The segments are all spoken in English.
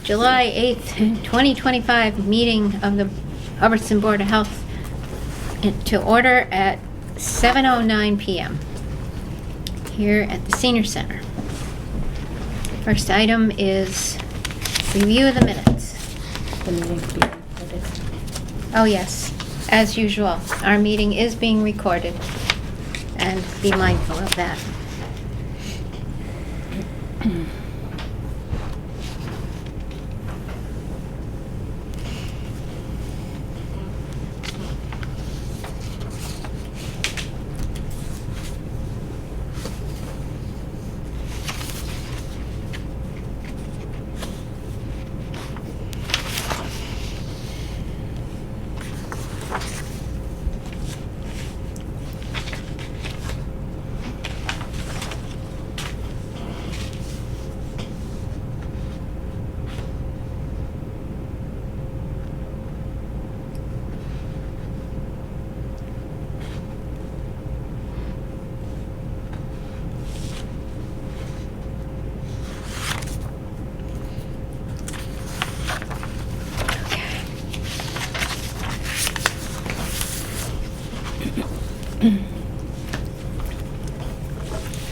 July 8th, 2025 meeting of the Hubbardston Board of Health to order at 7:09 PM here at the Senior Center. First item is review of the minutes. The meeting to be recorded. Oh, yes, as usual, our meeting is being recorded, and be mindful of that.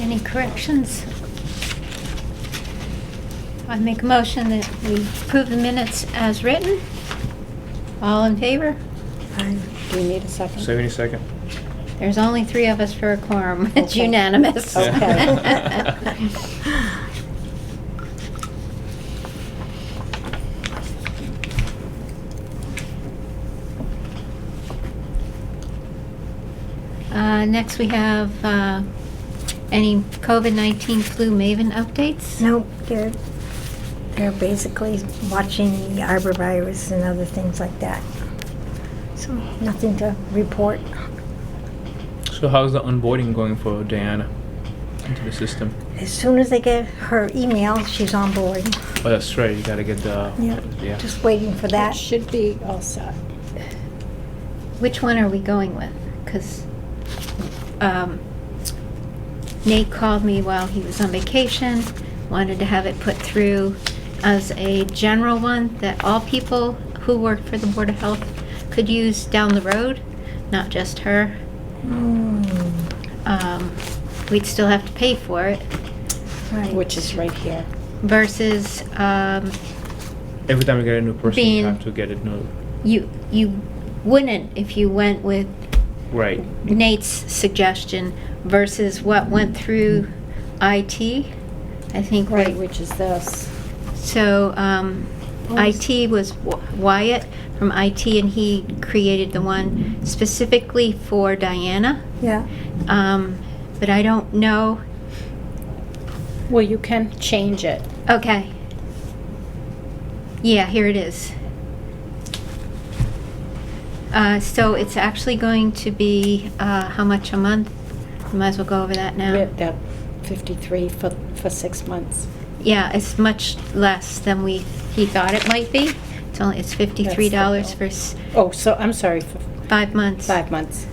Any corrections? I make a motion that we approve the minutes as written. All in favor? Do you need a second? 72nd. There's only 3 of us for a quorum. It's Okay. unanimous. Okay. Next, we have any COVID-19 flu Maven updates? Nope, they're basically watching the arborvirus and other things like that. So nothing to report. So how's the onboarding going for Diana into the system? As soon as they get her email, she's on board. Oh, that's right. You gotta get the Yeah, just waiting for That that. should be all set. Which one are we going with? Because Nate called me while he was on vacation, wanted to have it put through as a general one that all people who work for the Board of Health could use down the road, not just her. We'd still have to pay for it Right. Which is right here. versus Every time you get a new person, Being- you have to get it new. you wouldn't if you went with Right. Nate's suggestion versus what went through IT. I think Right, what- which is this. So, IT was Wyatt from IT, and he created the one specifically for Diana. Yeah, But I don't know. Well, you can change it. Okay. Yeah, here it is. So it's actually going to be, how much a month? We might as well go over that now. That 53 for 6 months. Yeah, it's much less than he thought it might be. It's $53 for Oh, so, I'm sorry, for 5 months. 5 months.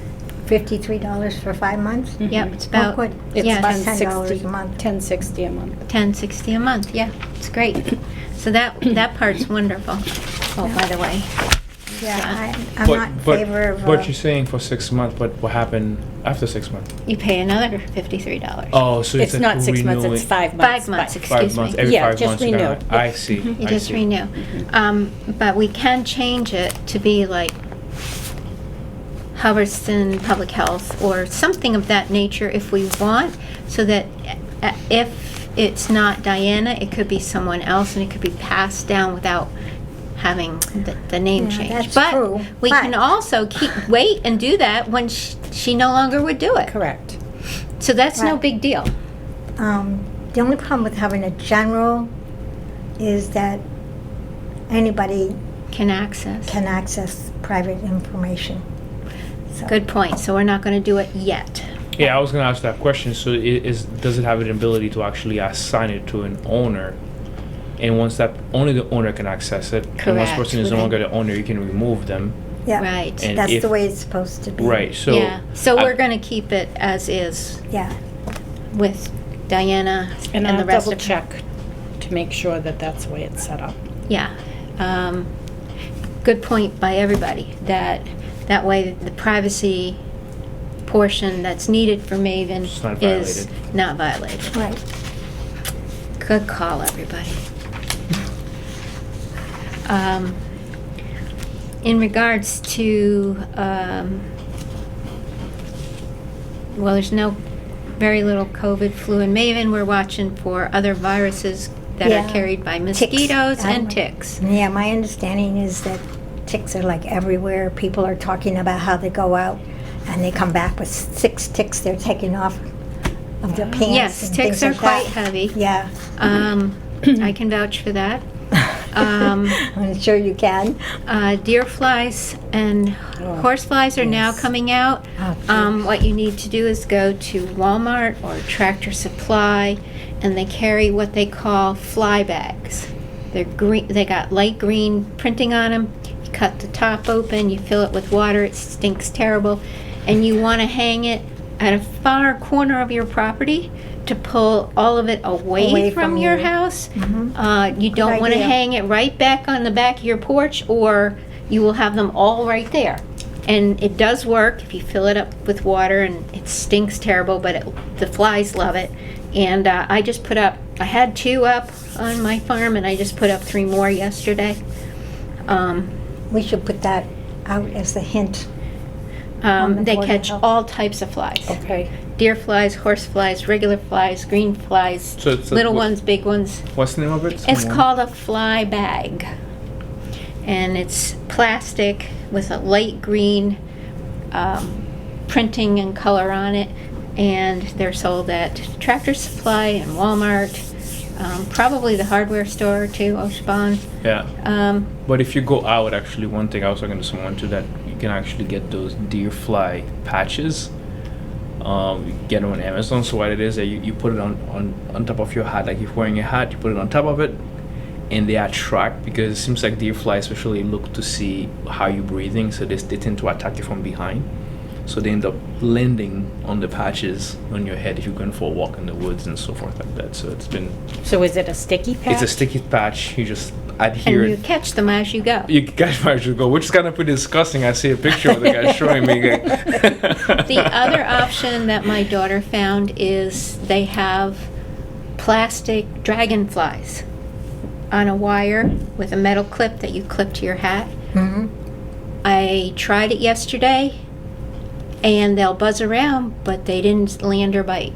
$53 for 5 months? Mhm. Yep, it's about, good. It's yeah, about it's $10 a month. $10.60 a month. $10.60 a month, yeah, it's great. So that part's wonderful. Oh, by the way, Yeah, I'm not in favor of. But you're saying for 6 months, but what happened after 6 months? you pay another $53. Oh, so It's not 6 months, renewing- it's 5 months. 5 months, but- 5 excuse months. me. Every Yeah, 5 just months. you gotta- renew. I see. You I just see. renew. But we can change it to be like Hubbardston Public Health or something of that nature if we want, so that if it's not Diana, it could be someone else and it could be passed down without having the name Yeah, change. that's true, But we but- can also wait and do that when she no longer would do it. Correct. So that's no Right. big deal. The only problem with having a general is that anybody Can access. can access private information. So- Good point. So we're not going to do it yet. Yeah, I was gonna ask that question. So does it have an ability to actually assign it to an owner? And once that, only the owner can access it. And once Correct. person is no longer the owner, you can remove them. Yeah. Right. And That's if- the way it's supposed to be. Right, so. Yeah. So I- we're going to keep it as is Yeah. with Diana And and I'll the rest double of check to make sure that that's the way it's set up. Yeah. Good point by everybody, that way the privacy portion that's needed for Maven It's not is violated. not violated. Right. Good call, everybody. In regards to, well, there's very little COVID flu in Maven. We're watching for other viruses that Yeah. are carried by Ticks. mosquitoes and I- ticks. Yeah, my understanding is that ticks are like everywhere. People are talking about how they go out and they come back with 6 ticks they're taking off of their pants. Yes, and ticks things are like quite that. heavy. Yeah. I can vouch for that. I'm sure you can. Deer flies and horse flies are now Yes. coming out. Oh, What you need to do is go to Walmart or Tractor Supply, and they carry what they call fly bags. They're green. They got light green printing on them. You cut the top open, you fill it with water. It stinks terrible, and you want to hang it at a far corner of your property to pull all of it away from your you. house. Mhm. You don't want to idea. hang it right back on the back of your porch, or you will have them all right there. And it does work if you fill it up with water, and it stinks terrible, but the flies love it. And I just put up, I had 2 up on my farm, and I just put up 3 more yesterday. We should put that out as a hint. On the They Board of catch Health. all types of flies. Okay. Deer flies, horse flies, regular flies, green flies, So it's a- little ones, big ones. What's the name of it? It's Someone- called a fly bag, and it's plastic with a light green printing and color on it, and they're sold at Tractor Supply and Walmart, probably the hardware store too, Oshban. Yeah. Um, But if you go out, actually, one thing I was talking to someone too, that you can actually get those deer fly patches. You get them on Amazon. So what it is that you put it on top of your hat. Like if you're wearing a hat, you put it on top of it, and they attract, because it seems like deer flies especially look to see how you're breathing, so they tend to attack you from behind. So they end up landing on the patches on your head if you're going for a walk in the woods and so forth like that. So it's been So is it a sticky patch? it's a sticky patch. You just and adhere you it. catch them as you go. You guys might just go, which is kind of pretty disgusting. I see a picture of the guy showing me. The other option that my daughter found is they have plastic dragonflies on a wire with a metal clip that you clip to your hat. Mhm. I tried it yesterday, and they'll buzz around, but they didn't land or bite.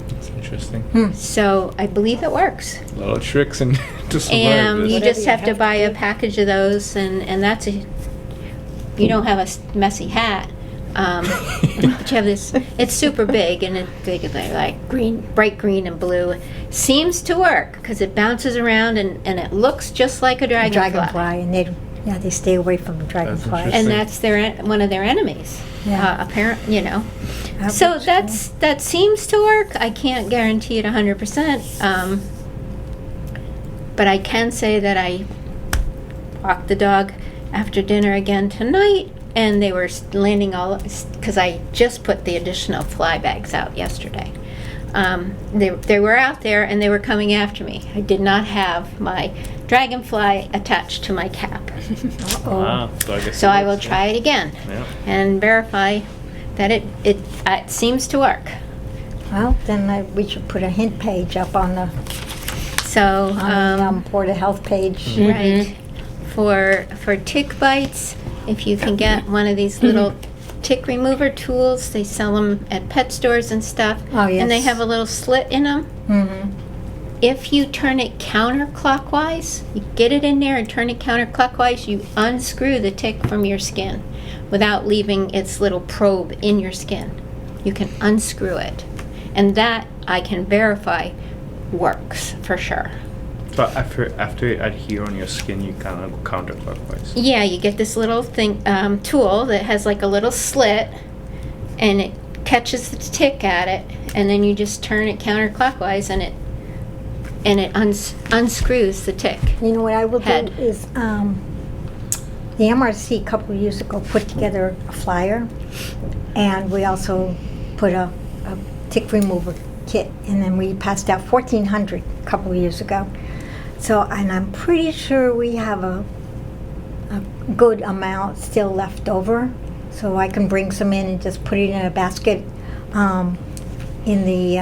That's interesting. So I believe it works. Little tricks and to survive And this. you Whatever just you have to have to buy a do. package of those, and that's a. You don't have a messy hat, but you have this. It's super big, and it's like green, bright green and blue. Seems to work because it bounces around and it looks just like a dragonfly. Dragonfly, and they stay away from the dragonfly. interesting. And that's one of their enemies. Yeah. Apparent. That So works, that seems to work. I can't guarantee it 100%. But I can say that I walked the dog after dinner again tonight, and they were landing all, because I just put the additional fly bags out yesterday. They were out there and they were coming after me. I did not have my dragonfly attached to my cap. Wow. So I guess So it I will works, try it again Yeah. and verify that it seems to work. Well, then we should put a hint page up on the So, Board of Health page. right, for tick bites, if you can get one of these little tick remover tools, they sell them at pet stores and stuff. Oh, And they yes. have a little slit in them. Mhm. If you turn it counterclockwise, you get it in there and turn it counterclockwise, you unscrew the tick from your skin without leaving its little probe in your skin. You can unscrew it. And that I can verify works for sure. But after it adhere on your skin, you kind of go counterclockwise. Yeah, you get this little thing, tool that has like a little slit, and it catches the tick at it, and then you just turn it counterclockwise, and it unscrews the tick. You know what I will Head. do is, the MRC a couple of years ago put together a flyer, and we also put a tick remover kit, and then we passed out 1,400 a couple of years ago. So, and I'm pretty sure we have a good amount still left over. So I can bring some in and just put it in a basket in the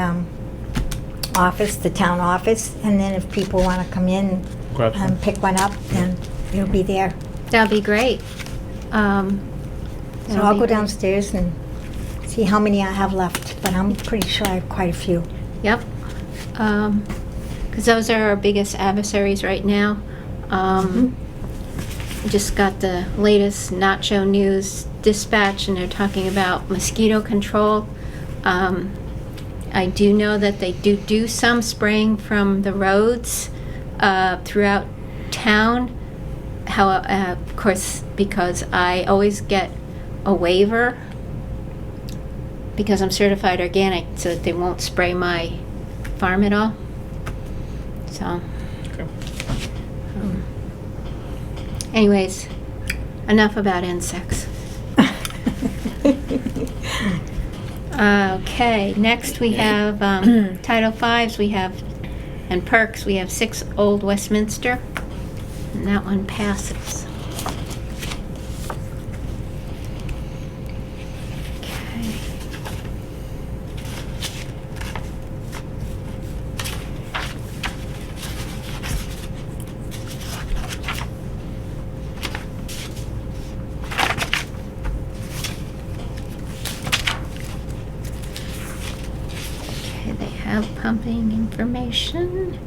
office, the town office. And then if people want to come in Grab some. and pick one up, then it'll be there. That'd be great. So I'll go downstairs and see how many I have left. But I'm pretty sure I have quite a few. Yep. Because those are our biggest adversaries right now. Just got the latest Nacho News dispatch, and they're talking about mosquito control. I do know that they do some spraying from the roads throughout town. How, of course, because I always get a waiver because I'm certified organic, so that they won't spray my farm at all. So, Okay. anyways, enough about insects. Okay, next we have Title Fives. We have, and perks. We have 6 Old Westminster, and that one passes. Okay. Okay, they have pumping information.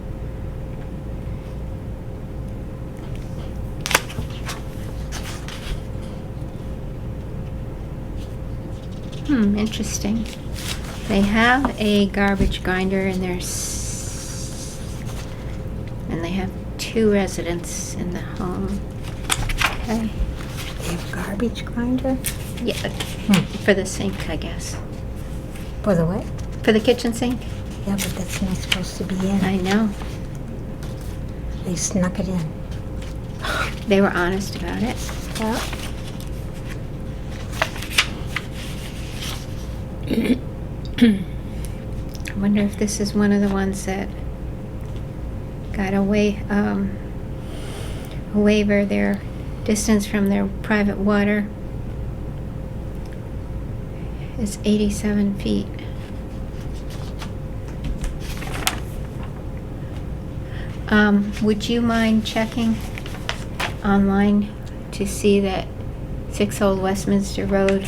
Interesting. They have a garbage grinder in their and they have 2 residents in the home. Okay. They have a garbage grinder? Yeah, for the sink, I guess. For the what? For the kitchen sink? Yeah, but that's not supposed to be in. I know. They snuck it in. They were honest about it. Yeah. I wonder if this is one of the ones that got a waiver. Their distance from their private water is 87 feet. Would you mind checking online to see that 6 Old Westminster Road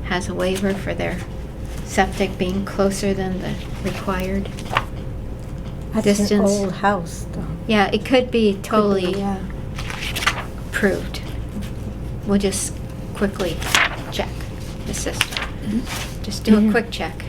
has a waiver for their septic being closer than the required? That's Distance. an old house, though. Yeah, it could be totally Could be, yeah. approved. We'll just quickly check the system. Just do a quick check.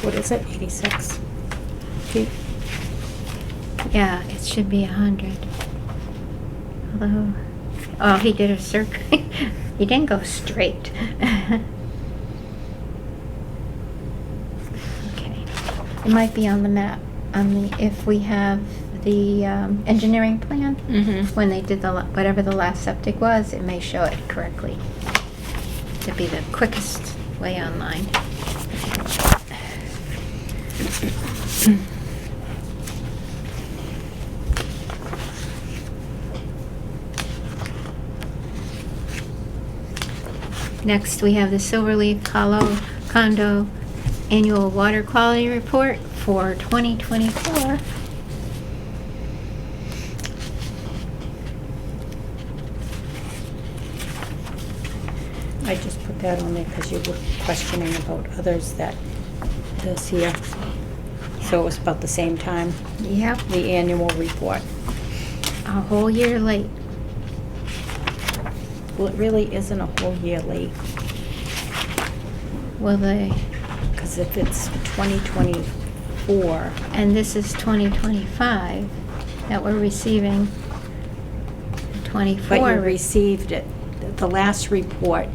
What is it, 86 feet? Yeah, it should be 100. Although, oh, he did a circle. He didn't go straight. Okay. It might be on the map, if we have the engineering plan. When they did whatever the last septic was, it may show it correctly. To be the quickest way online. Next, we have the Silverleaf Hollow Condo Annual Water Quality Report for 2024. I just put that on there because you were questioning about others that this year. So it was about the same time, Yep, the annual report. a whole year late. Well, it really isn't a whole year late, Well, because if it's 2024, and this is 2025 that we're receiving. but 24. you received it, the last report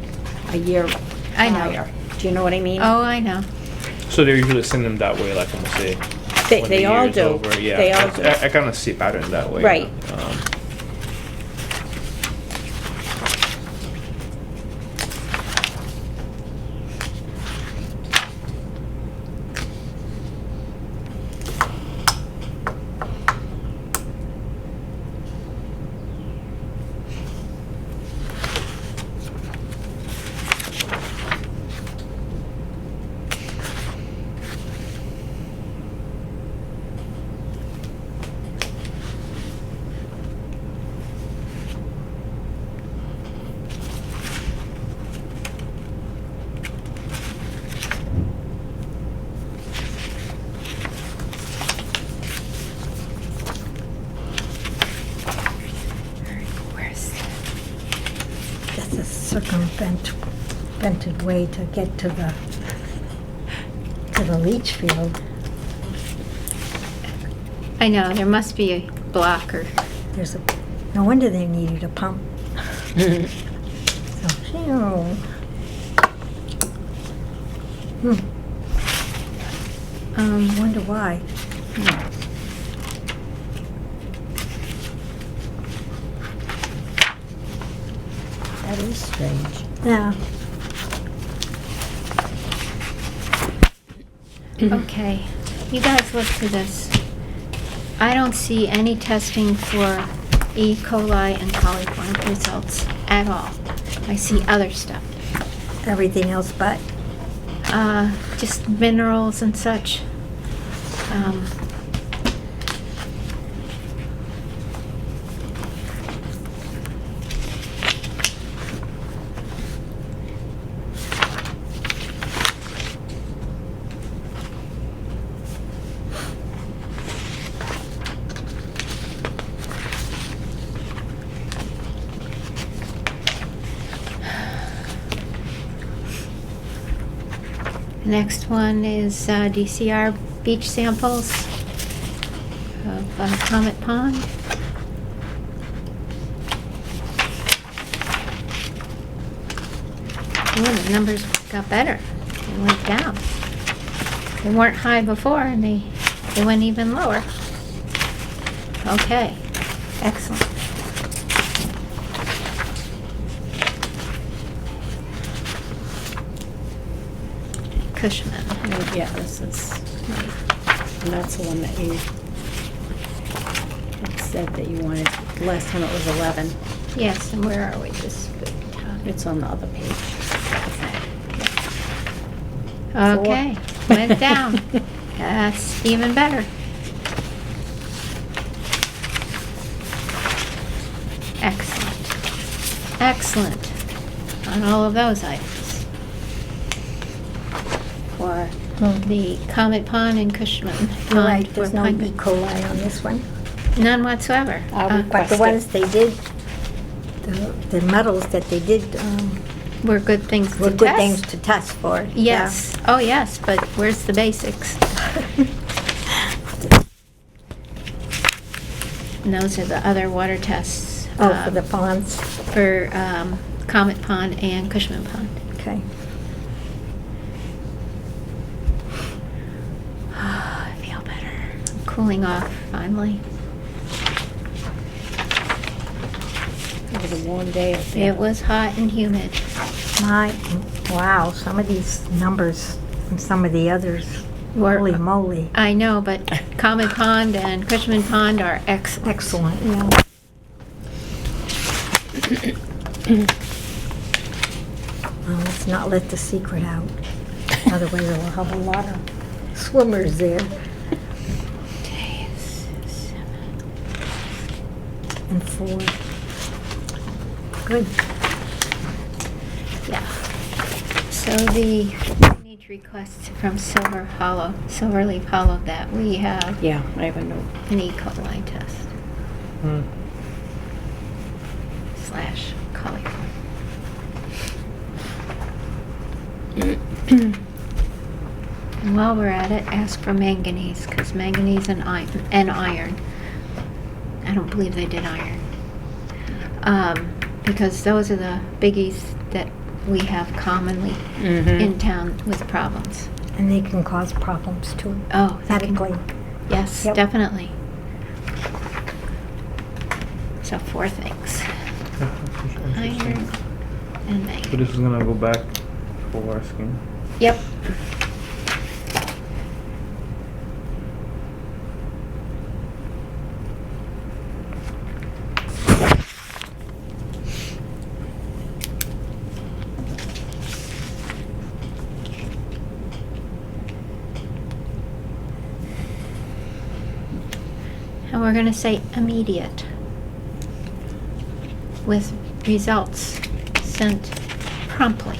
a year I know. prior. Do you know what I mean? Oh, I know. So they usually send them that way, like I'm gonna say, when They the all year's do. over. Yeah, They all do. I kind of see a pattern that way. Right. Where's That's a circumvented way to get to the leach field. I know, there must be a blocker. There's a, no wonder they needed a pump. So, phew. I wonder why. That is strange. Yeah. Okay, you guys look through this. I don't see any testing for E. coli and coliform results at all. I see other stuff. Everything else but. Just minerals and such. Next one is DCR beach samples of Comet Pond. Ooh, the numbers got better. They went down. They weren't high before, and they went even lower. Okay, excellent. Cushman. Yeah, this is, and that's the one that you had said that you wanted, last time it was 11. Yes, and where are we? This good. It's on the other page. Okay, went down. That's even better. Excellent. Excellent on all of those items. For the Comet Pond and Cushman You're right, Pond for there's no E. Pine- coli on this one. None whatsoever. I'll Uh, request But the it. ones they did, the metals that they did, Were good things were to good test. things to test for. Yes. Oh, yes, but where's the basics? And those are the other water tests. Oh, for the ponds, For Comet Pond and Cushman Pond. okay. I feel better. I'm cooling off finally. It was a warm day out there. It was hot and humid. Wow, some of these numbers and some of the others, Were- holy moly. I know, but Comet Pond and Cushman Pond are excellent. Excellent, yeah. Well, let's not let the secret out. Otherwise, we'll have a lot of swimmers there. Today is 7. And 4. Good. Yeah. So the drainage requests from Silverleaf Hollow that we have Yeah, I have a note. an E. coli test / coliform. And while we're at it, ask for manganese, because manganese and iron. I don't believe they did iron. Because those are the biggies that we have commonly in town with problems. And they can cause problems too, Oh, that can- medically. Yes, Yep. definitely. So 4 things. Iron and So manganese. this is gonna go back for asking. Yep. And we're gonna say immediate with results sent promptly.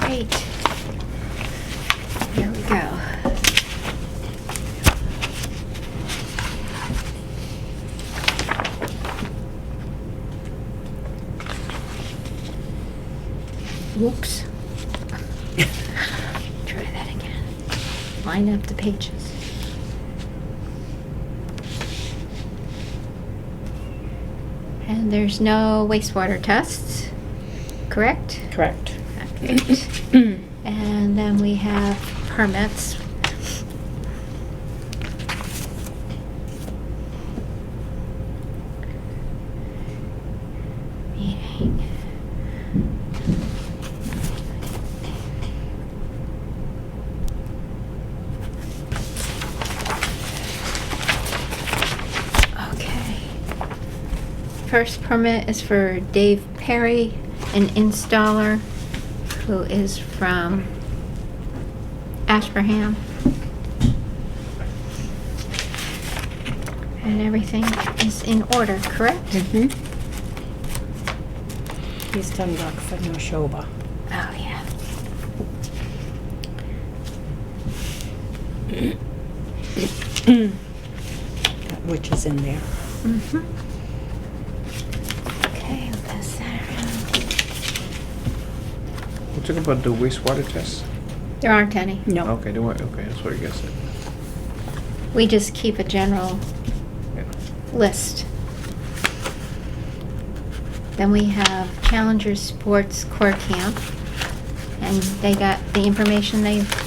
Great. Here we go. Whoops. Try that again. Line up the pages. And there's no wastewater tests, correct? Correct. Okay. And then we have permits. Meeting. Okay. First permit is for Dave Perry, an installer who is from Ashburnham. And everything is in order, correct? Mm-hmm. He's done work for Neshoba. Oh, yeah. Which is in there. Mm-hmm. Okay, I'll pass that around. We'll talk about the wastewater test. There aren't any. No. Okay, there weren't. Okay, that's what I guess it. We just keep a general Yeah. list. Then we have Challenger Sports Core Camp. And they got the information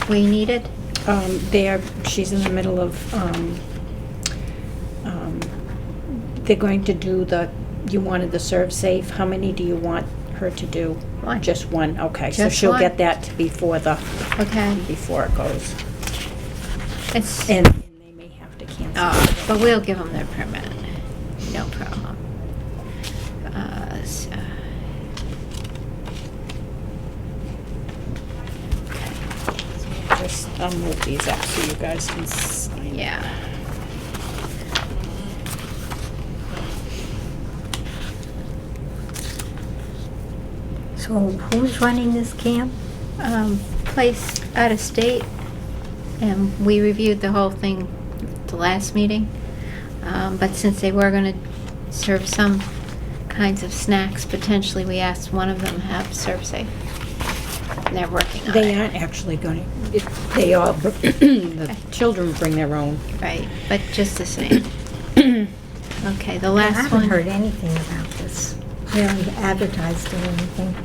we needed. She's in the middle of, they're going to do you wanted the Serve Safe. How many do you want her to do? One. Just one, okay. So Just she'll one. get that before Okay. it goes. It's, And they may have to cancel. but we'll give them their permit. No problem. So. Just, I'll move these up so you guys can sign. Yeah. So who's running this camp? Place out of state, and we reviewed the whole thing at the last meeting. But since they were gonna serve some kinds of snacks, potentially we asked one of them to have serve safe. And they're working on They it. aren't actually going to, they all, the children bring their own. Right, but just the same. Okay, the I last haven't one. heard anything about this. They haven't advertised it or anything.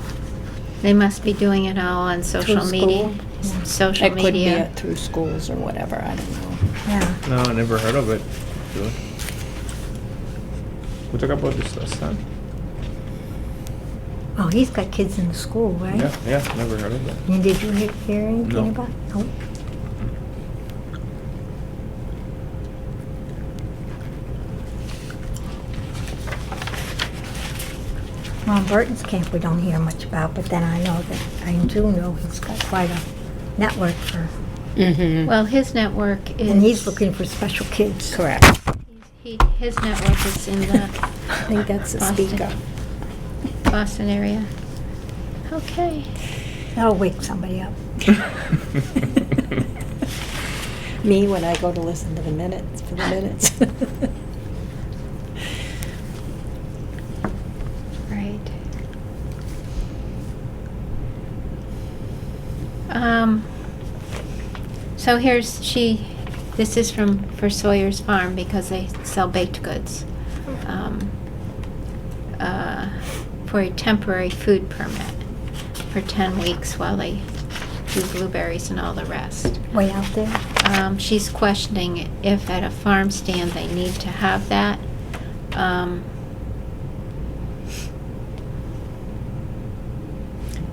They must be doing it all on social Through media. school? Yeah. Social It could be media. through schools or whatever, I don't know. Yeah. No, I never heard of it. Good. We talked about this last time. Oh, he's got kids in the school, right? Yeah, never heard of that. And did you hear anything No. about? No. Ron Burton's camp we don't hear much about, but then I do know he's got quite a network for, Mm-hmm. Well, his network is. and he's looking for special kids. Correct. His network is in the I think that's the Boston. speaker. Boston area. Okay. That'll wake somebody up. Me, when I go to listen to the minutes, for the minutes. Right. So this is for Sawyer's Farm because they sell baked goods. For a temporary food permit for 10 weeks while they do blueberries and all the rest. Way out there. She's questioning if at a farm stand they need to have that.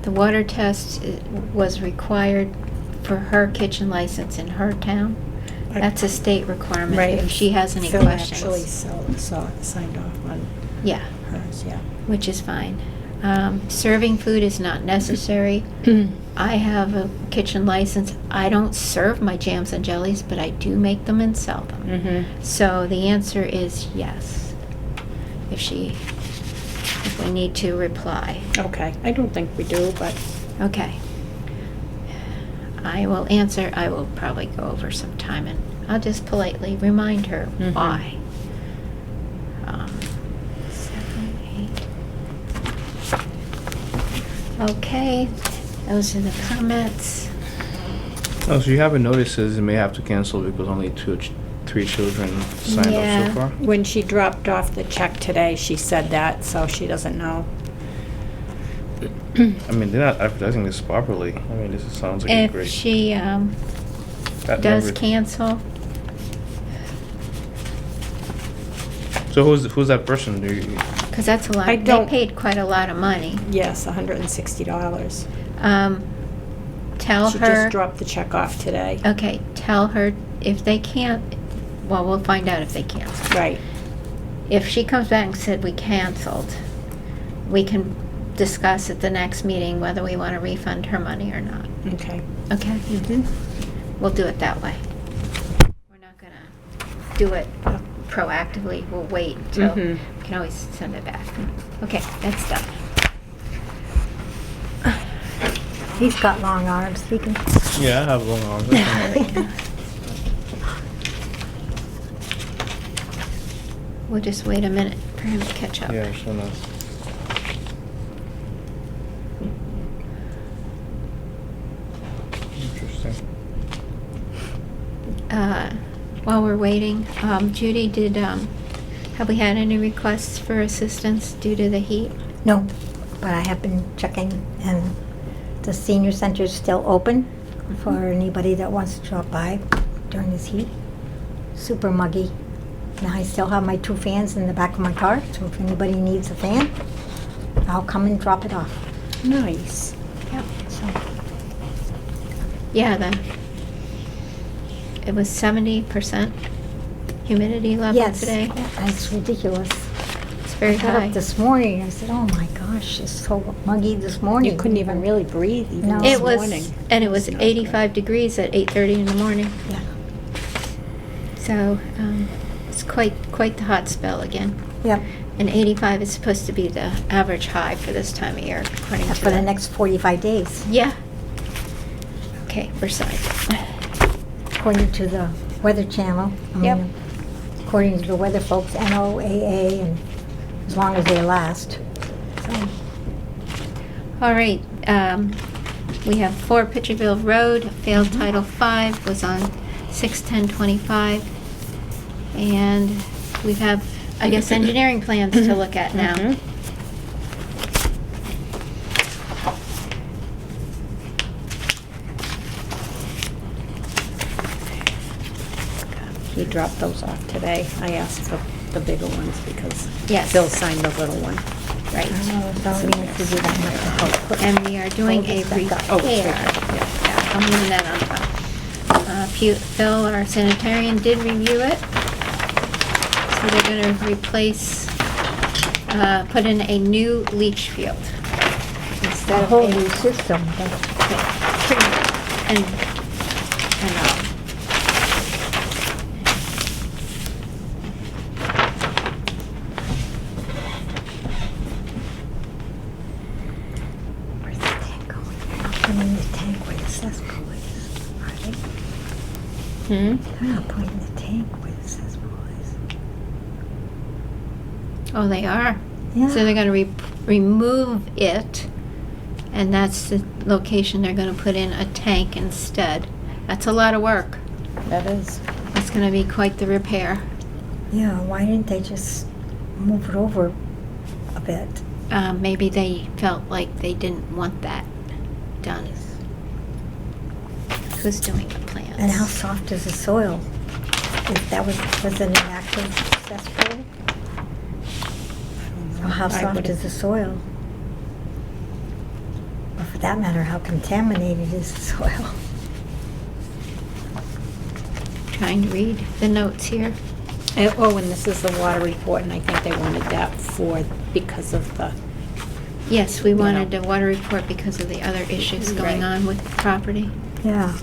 The water test was required for her kitchen license in her town. That's a state requirement. Right. If she has any Phil questions. actually signed off on Yeah, hers, yeah. which is fine. Serving food is not necessary. I have a kitchen license. I don't serve my jams and jellies, but I do make them and sell them. Mm-hmm. So the answer is yes. If we need to reply. Okay, I don't think we do, but Okay. I will answer. I will probably go over some time and I'll just politely remind her Mhm. why. 7, 8. Okay, those are the comments. Oh, so you haven't noticed it may have to cancel because only 3 children signed Yeah. up so far? when she dropped off the check today, she said that, so she doesn't know. I mean, they're not advertising this properly. I mean, this sounds like a If great... she that does never- cancel, So who's that person? Do you... because that's a lot. I They don't- paid quite a lot of money. Yes, $160. Tell She her. just dropped the check off today. Okay, tell her if they can't, well, we'll find out if they cancel. Right. If she comes back and said we canceled, we can discuss at the next meeting whether we want to refund her money or not. Okay. Okay? Mm-hmm. We'll do it that way. We're not gonna do it proactively. We'll wait until, Mhm. we can always send it back. Okay, that's done. He's got long arms. He can. Yeah, I have long arms. We'll just wait a minute for him to catch up. Yeah, sure enough. Interesting. While we're waiting, Judy, have we had any requests for assistance due to the heat? No, but I have been checking, and the senior center is still open for anybody that wants to drop by during this heat. Super muggy. And I still have my 2 fans in the back of my car, so if anybody needs a fan, I'll come and drop it off. Nice. Yep. So, Yeah, it was 70% humidity level yes, today. that's ridiculous. It's very I got high. up this morning, I said, oh my gosh, it's so muggy this morning. You couldn't even really breathe even No. this It was, morning. and it was It's not 85 degrees at 8:30 in the morning. Yeah. So it's quite the hot spell again. Yep, And 85 is supposed to be the average high for this time of year, according to for the next 45 days, Yeah. Okay, Versailles. according to the Weather Channel. I Yep. mean, according to the weather folks, NOAA, and as long as they last. So, All right, we have 4 Pitcherville Road, failed Title V, was on 6/10/25. And we have, I guess, engineering plans to look at now. Mhm. He dropped those off today. I asked for the bigger ones because Yes. Phil signed the little one. Right. I don't know if I'll need to do that much to help. And we are doing Hold a this back up. Oh, repair. okay, Yeah, I'm leaving that on top. Phil, our sanitarian, did review it. So they're gonna replace, put in a new leach field. Instead A of whole a- new system, that's pretty much. And, where's the tank going? Putting in the tank where the cesspool is, are they? They're not putting the tank where the cesspool is. oh, they are? Yeah. So they're gonna remove it, and that's the location they're gonna put in a tank instead. That's a lot of work. That is. It's gonna be quite the repair. Yeah, why didn't they just move it over a bit? Maybe they felt like they didn't want that done. Who's doing the plans? And how soft is the soil? If that was an active cesspool? Or how I soft would've- is the soil? Or for that matter, how contaminated is the soil? Trying to read the notes here. Oh, and this is the water report, and I think they wanted that because of the, Yes, we You wanted know. a water report because of the other issues going Right. on with the property. Yeah.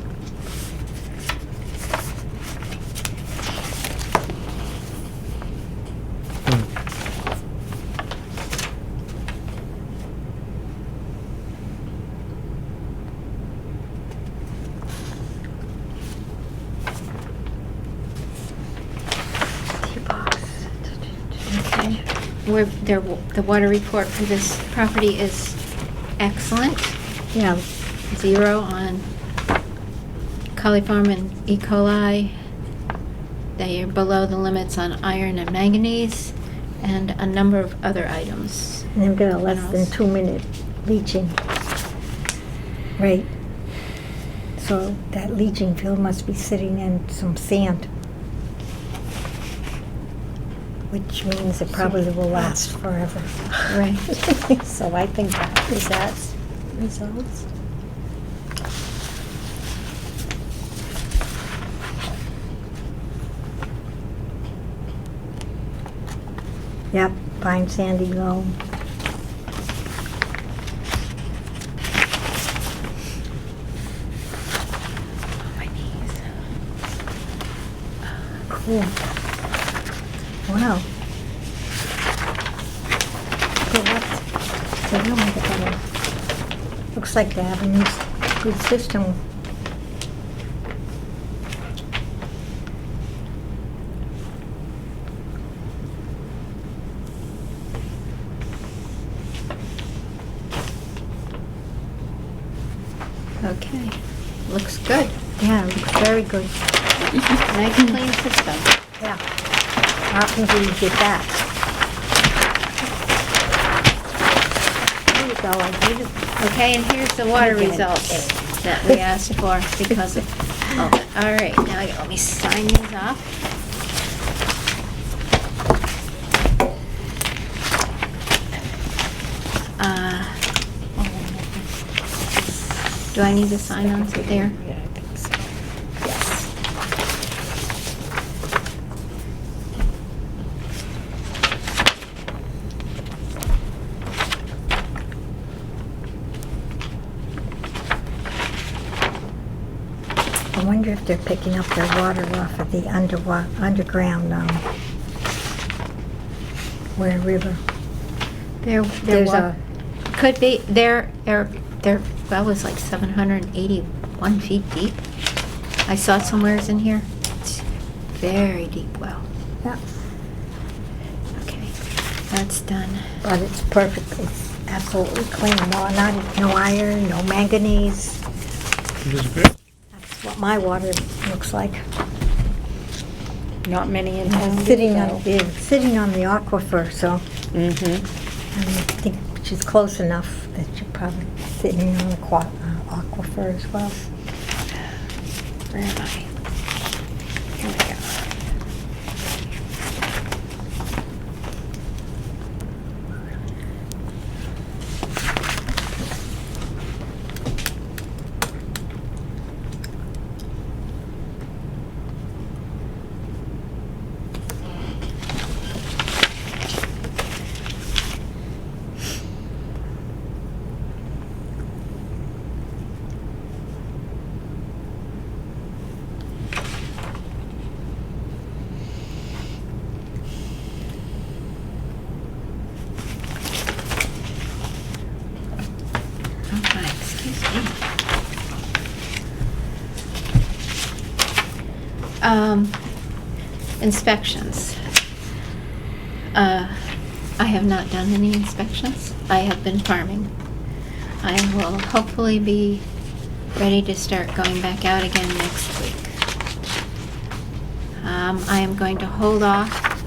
Okay. The water report for this property is excellent. Yeah, 0 on coliform and E. coli. They are below the limits on iron and manganese, and a number of other items. and they've got a less than Minerals. 2-minute leaching rate. So that leaching field must be sitting in some sand. Which means it probably will last forever. Right. so I think that is that results. Yep, fine sandy loam. My knees. Cool. Wow. So that's, so they'll make it better. Looks like they have a new good system. Okay. Looks good. Yeah, it looks very good. Nice clean system. Yeah. How often do you get that? There you go, I did it. Okay, and here's the water Okay. results that we asked for because of all that. All right, now let me sign these off. Do I need to sign on to there? Yeah, I think so. Yes. I wonder if they're picking up their water off of the underground, Ware River. There There's wa- could be, their well was like 781 feet deep. I saw it somewheres in here. It's very deep well. Yeah, Okay, that's done. but it's perfect, it's absolutely clean, no iron, no manganese. That's what my water looks like. Not many in town. Sitting on the aquifer, so Mm-hmm. I think she's close enough that you're probably sitting on the aquifer as well. Where am I? Here we go. Okay, excuse me. Inspections. I have not done any inspections. I have been farming. I will hopefully be ready to start going back out again next week. I am going to hold off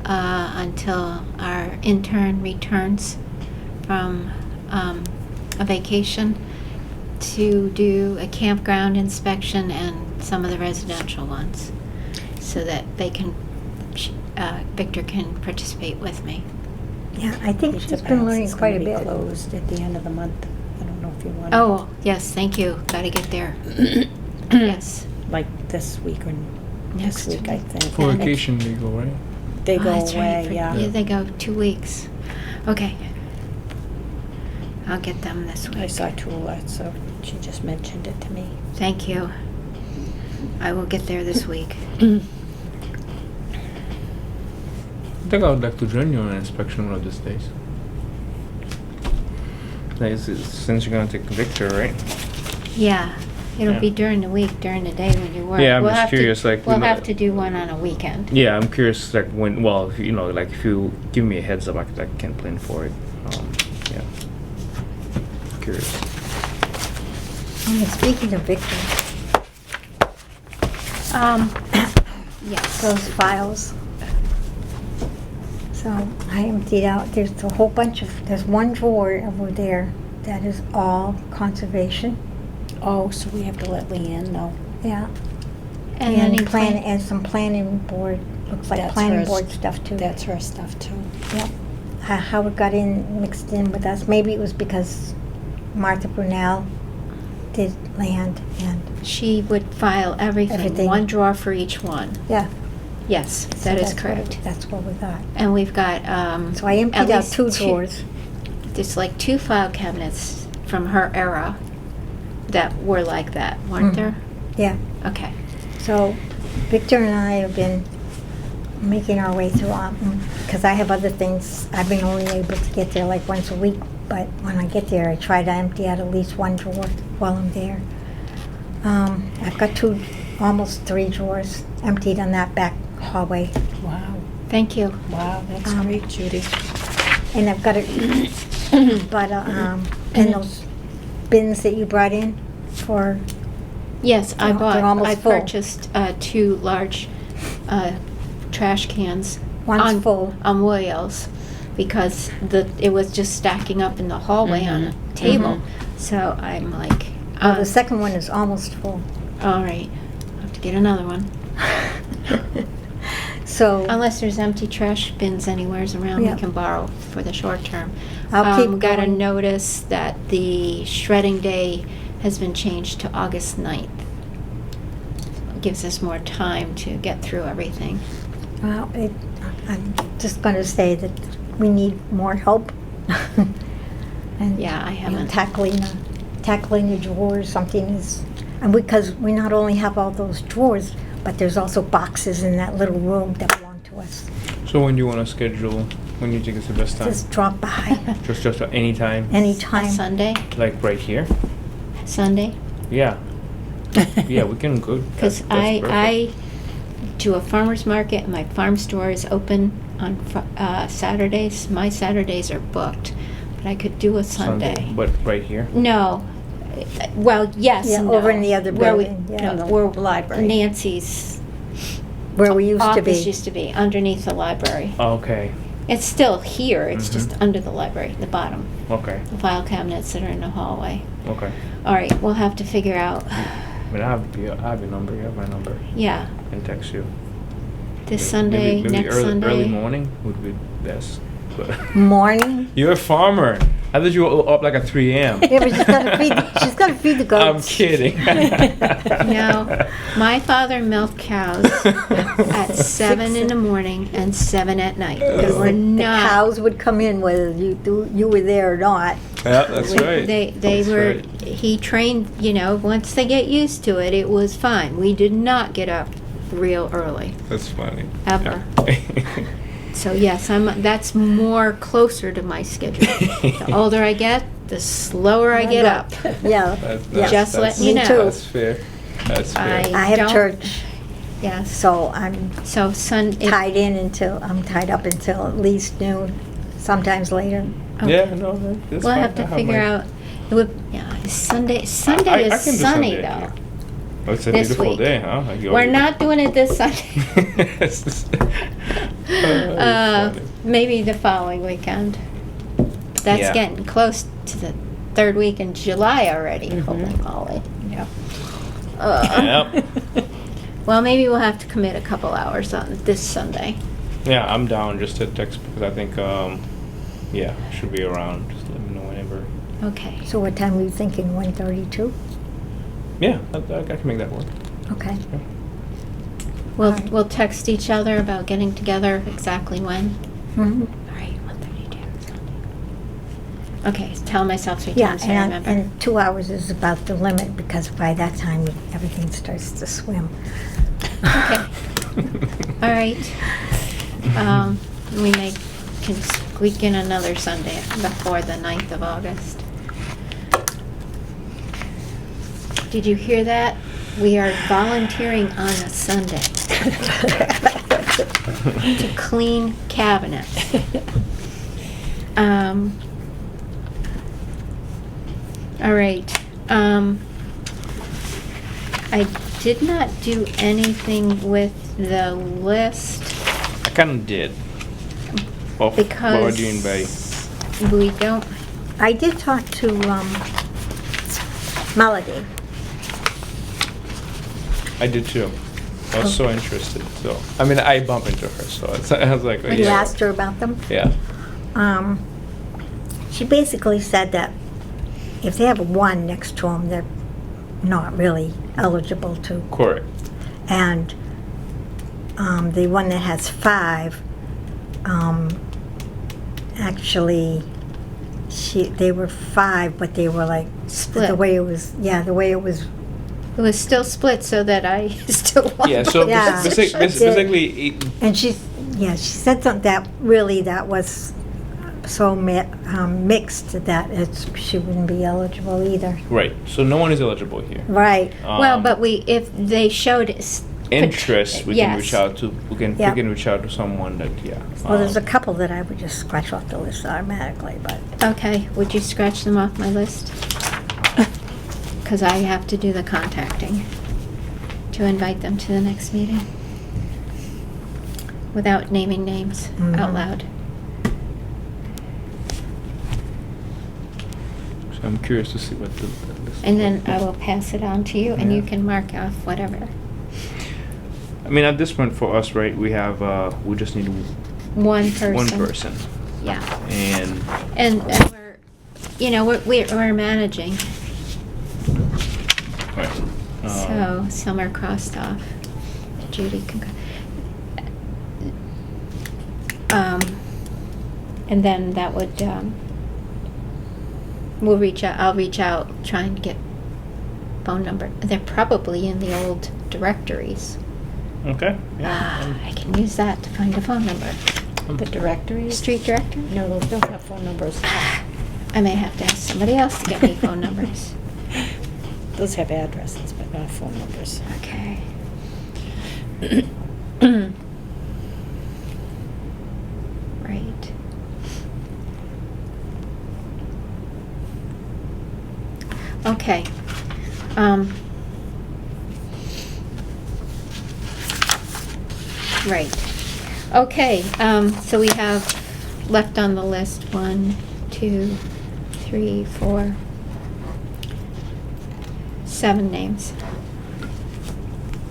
until our intern returns from a vacation to do a campground inspection and some of the residential ones, so that they can, Victor can participate with me. Yeah, I think It she's been depends. learning It's quite a gonna be bit. closed at the end of the month. I don't know if you want. Oh, yes, thank you. Gotta get there. Yes. Like this week or Next next week, I week. think. For vacation, they go, right? They Oh, go that's right, away, for- yeah. they go 2 weeks. Okay. I'll get them this I week. saw Tula, so she just mentioned it to me. Thank you. I will get there this week. I think I would like to join you on an inspection one of these days. Since you're gonna take Victor, right? Yeah, it'll Yeah. be during the week, during the day when you work. Yeah, I'm We'll just have to- curious, like, We'll you know- have to do one on a weekend. Yeah, I'm curious, like when, well, if, you know, like if you give me a heads up, I can plan for it. Yeah. Curious. Speaking of Victor, Yes. those files. So I emptied out, there's a whole bunch of, there's one drawer over there that is all conservation. Oh, so we have to let Leanne know. Yeah. And then And you and some planning board, looks like That's planning hers. board stuff too. That's her stuff too. Yep. How it got mixed in with us. Maybe it was because Martha Brunel did land and, She would file everything, Everything. one drawer for each one. yeah. Yes, so that is that's what- correct. That's what we got. And we've got, So I at emptied out least 2 drawers. There's like 2 file cabinets from her era that were like that, weren't Mhm. there? Yeah. Okay. So Victor and I have been making our way through, because I have other things. I've been only able to get there like once a week, but when I get there, I try to empty out at least 1 drawer while I'm there. I've got 2, almost 3 drawers emptied on that back hallway. Wow, Thank you. wow, that's Um, great, Judy. And I've got it, but, and those bins that you brought in for, Yes, I They're almost I full. purchased 2 large trash cans. One's on, full. On wheels, because it was just stacking up in the hallway on a Mhm. table. Mhm. So I'm like, well, the second one is almost full. all right, I'll have to get another one. So, Unless there's empty trash bins anywheres around Yeah. we can borrow for the short term. I'll keep Got a going. notice that the shredding day has been changed to August 9th. Gives us more time to get through everything. well, I'm just going to say that we need more help. And, Yeah, I you know, haven't. tackling the drawers, something is, and because we not only have all those drawers, but there's also boxes in that little room that belong to us. So when do you want to schedule? When do you think is the best time? Just drop by Just any time? anytime. Sunday? Like right here? Sunday? Yeah. Yeah, we can go. Because I do a farmer's market and my farm store is open on Saturdays. My Saturdays are booked, but I could do a Sunday. But right here? No. Well, yes Yeah, and over no. in the other Where we- building, yeah. no, In the where library. Nancy's Where we used to office be. used to be, underneath the library. Okay. It's still here, it's Mhm. just under the library, the bottom. Okay. The file cabinets that are in the hallway. Okay. All right, we'll have to figure out, I mean, I have your number. You have my number. yeah, I can text you. this Maybe- Sunday, maybe next early, Sunday. Early morning would be best. But Morning? you're a farmer. I thought you were up like at 3 a.m. Yeah, but she's got to feed the I'm goats. kidding. No, my father milked cows at 7 in the morning and 7 at night. We were The not. cows would come in whether you were there or not. Yeah, that's we- right. They That's were. right. He trained. Once they get used to it, it was fine. We did not get up real early. That's funny. Ever. Yeah. So yes, that's more closer to my schedule. The older I get, the slower I get up. Yeah. Just letting you Me know. too. That's fair. That's fair. I have don't- church, Yes. so I'm So tied up until at least noon, sometimes later. Okay. Yeah, no, that's We'll fine. have to I figure my- out, It would, yeah, Sunday I is can do sunny Sunday, though. yeah. Oh, it's a This beautiful week. day, huh? Like, We're not doing it this Sunday. Funny. Maybe the following weekend. That's Yeah. getting close to the third week in July already. Mhm. Holy moly. Yep. Yep. Well, maybe we'll have to commit a couple hours on this Sunday. Yeah, I'm down just to text because I think, yeah, I should be around. Just let me know whenever. Okay. So what time are you thinking, 1:32? Yeah, I can make that work. Okay. Yeah. Alright. We'll text each other about getting together exactly when. Mhm. All right, 1:32. Okay, tell myself 3 Yeah, times so I and, remember. and 2 hours is about the limit, because by that time, everything starts to swim. Okay. All right. We can squeak in another Sunday before the 9th of August. Did you hear that? We are volunteering on a Sunday to clean cabinets. All right. I did not do anything with the list I kind of did. Of because what we're doing by. we don't. I did talk to Melody. I did too. I was so interested. So I mean, I bumped into her, so I was like, You yeah. asked her about them. Yeah. She basically said that if they have a 1 next to them, they're not really eligible to. Correct. And the one that has 5, actually, they were 5, but they were like Split. The way it was, the way it was. It was still split so that I still want. Yeah. So Yeah. basically, And she said something that was so mixed that she wouldn't be eligible either. right. So no one is eligible here. Right. Well, but if they showed Interest, we can yes. reach out to. We can reach out to someone that Well, there's a couple that I would just scratch off the list automatically, but. Okay, would you scratch them off my list? Because I have to do the contacting to invite them to the next meeting without naming names out Mhm. loud. So I'm curious to see what the list. And then I will pass it on to you, and you Yeah. can mark off whatever. I mean, at this point for us, right? We have. We just need One person. one person, Yeah. and And we're managing, right. so some are crossed off. Judy can. And then that would. We'll reach out. I'll reach out, trying to get phone number. They're probably in the old directories. Okay. Yeah. I can use that to find a phone number. The directories? Street directory? No, those don't have phone numbers. I may have to ask somebody else to get me phone numbers. Those have addresses, but not phone numbers. Okay. Right. Okay. Right. Okay, so we have left on the list 1, 2, 3, 4, 7 names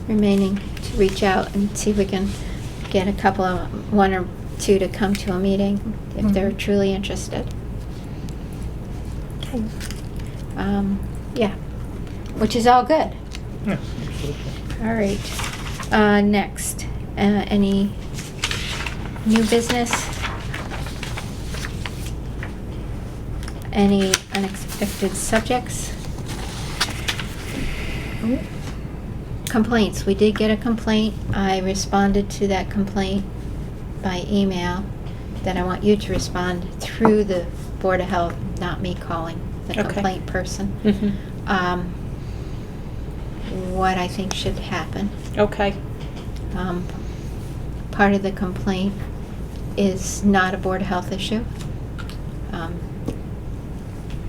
remaining to reach out and see if we can get a couple of, 1 or 2 to come to a meeting if they're Mhm. truly interested. Okay. Yeah, which is all good. Yeah. Absolutely. All right. Next, any new business? Any unexpected subjects? Complaints. We did get a complaint. I responded to that complaint by email that I want you to respond through the Board of Health, not me calling the Okay. complaint person. Mm-hmm. What I think should happen. Okay. Part of the complaint is not a Board of Health issue.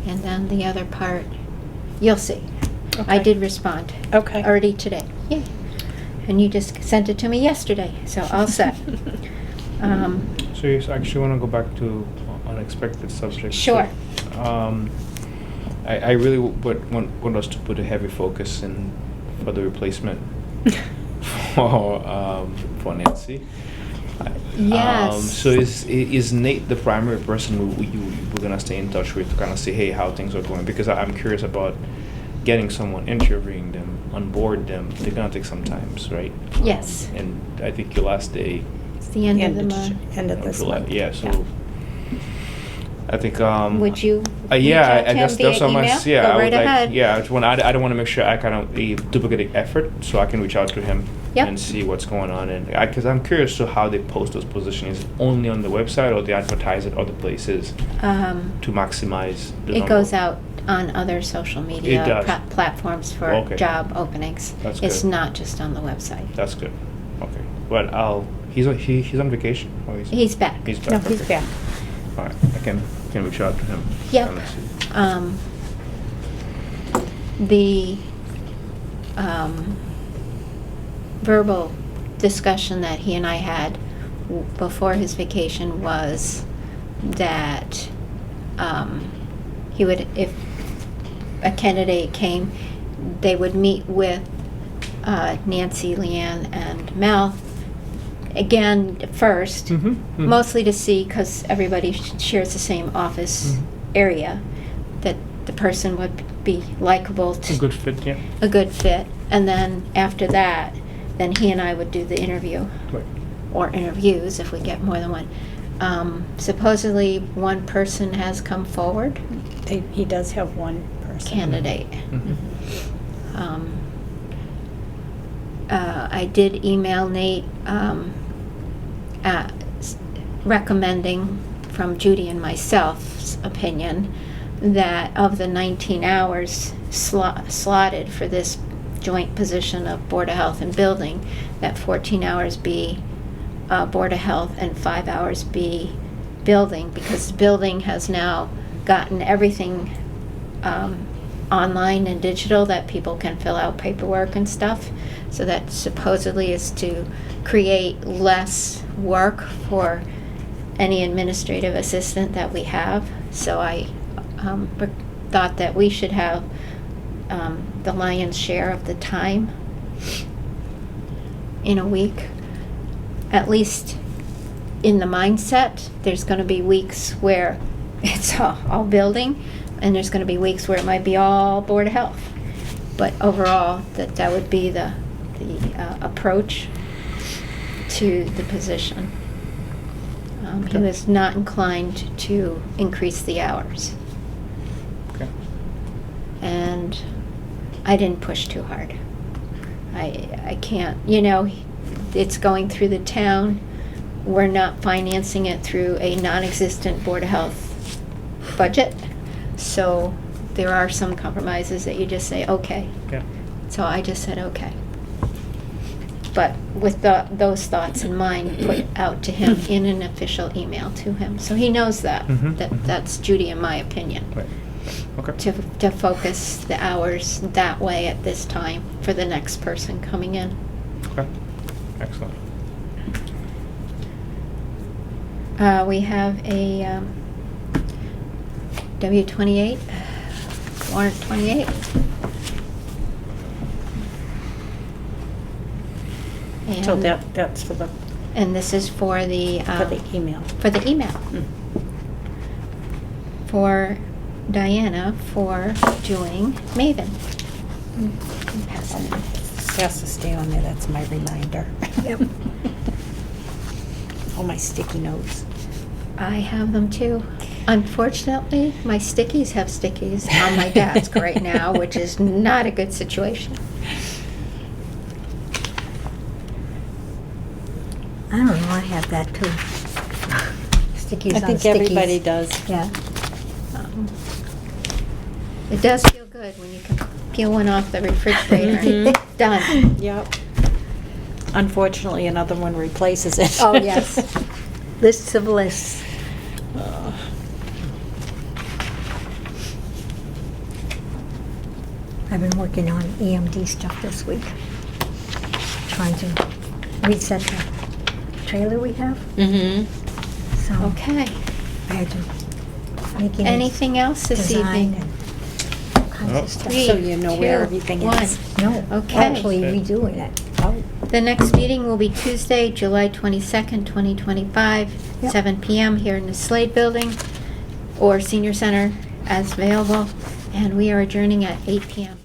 And then the other part, you'll see. I Okay. did respond. Okay. Already today. Yay. And you just sent it to me yesterday, so all set. So you actually want to go back to unexpected subjects? Sure. I really want us to put a heavy focus in for the replacement for Nancy. Yes. So is Nate the primary person we're gonna stay in touch with to kind of see, hey, how things are going? Because I'm curious about getting someone, interviewing them, on board them. They're gonna take some time, right? Yes. And I think your last day. It's the end of the month. End of this July. month. Yeah. So I think. Would you? Yeah, reach out to him that's via how much. email? Yeah, Go I would right like. ahead. Yeah, I don't want to make sure I kind of duplicate effort, so I can reach out to him Yep. and see what's going on, and because I'm curious to how they post those positions. Is it only on the website, or they advertise it other places to maximize the It number? goes out on other social media does. platforms for Okay. job openings. That's It's good. not just on the website. That's good. Okay, but he's on vacation. Or He's back. He's back. No, he's okay. back. All right, I can reach out to him. Yep. and see. The verbal discussion that he and I had before his vacation was that he would, if a candidate came, they would meet with Nancy, Leanne, and Mel again first, Mhm, mhm. mostly to see, because everybody shares the same office Mhm. area, that the person would be likable, A good fit, yeah. a good fit, and then after that, then he and I would do the interview, Right. or interviews if we get more than one. Supposedly, one person has come forward, He does have one person. candidate. Mhm. I did email Nate recommending, from Judy and myself's opinion, that of the 19 hours slotted for this joint position of Board of Health and Building, that 14 hours be Board of Health and 5 hours be Building, because Building has now gotten everything online and digital, that people can fill out paperwork and stuff. So that supposedly is to create less work for any administrative assistant that we have. So I thought that we should have the lion's share of the time in a week. At least in the mindset, there's going to be weeks where it's all building, and there's going to be weeks where it might be all Board of Health. But overall, that would be the approach to the position. He Okay. was not inclined to increase the hours. Okay. And I didn't push too hard. I can't, it's going through the town. We're not financing it through a non-existent Board of Health budget. So there are some compromises that you just say, okay. Yeah. So I just said, okay. But with those thoughts in mind, put out to him in an official email to him. So he knows that, Mhm, that mhm. that's Judy and my opinion. Right. Okay. To focus the hours that way at this time for the next person coming in. Okay. Excellent. We have a W-28, warrant 28. So And- that's for the And this is for the email. for the email. Mm. For Diana for doing Maven. Pass it. It has to stay on there, that's my reminder. Yep. All my sticky notes. I have them too. Unfortunately, my stickies have stickies on my desk right now, which is not a good situation. I don't know, I have that too. Stickies I on think stickies. everybody does. Yeah. It does feel good when you can peel one off the refrigerator. Mhm. Done. Yep. Unfortunately, another one replaces it. Oh, yes. Lists of lists. I've been working on EMD stuff this week. Trying to reset the trailer we have, Mm-hmm. so Okay. I had to make it Anything else this design evening? and all kinds Nope. of stuff. Three, So you know where two, everything one. is. No, Okay. actually Okay. redoing it. Oh, The next meeting will be Tuesday, July 22nd, 2025, Yep. 7 PM here in the Slade Building or Senior Center as available. And we are adjourning at 8 PM.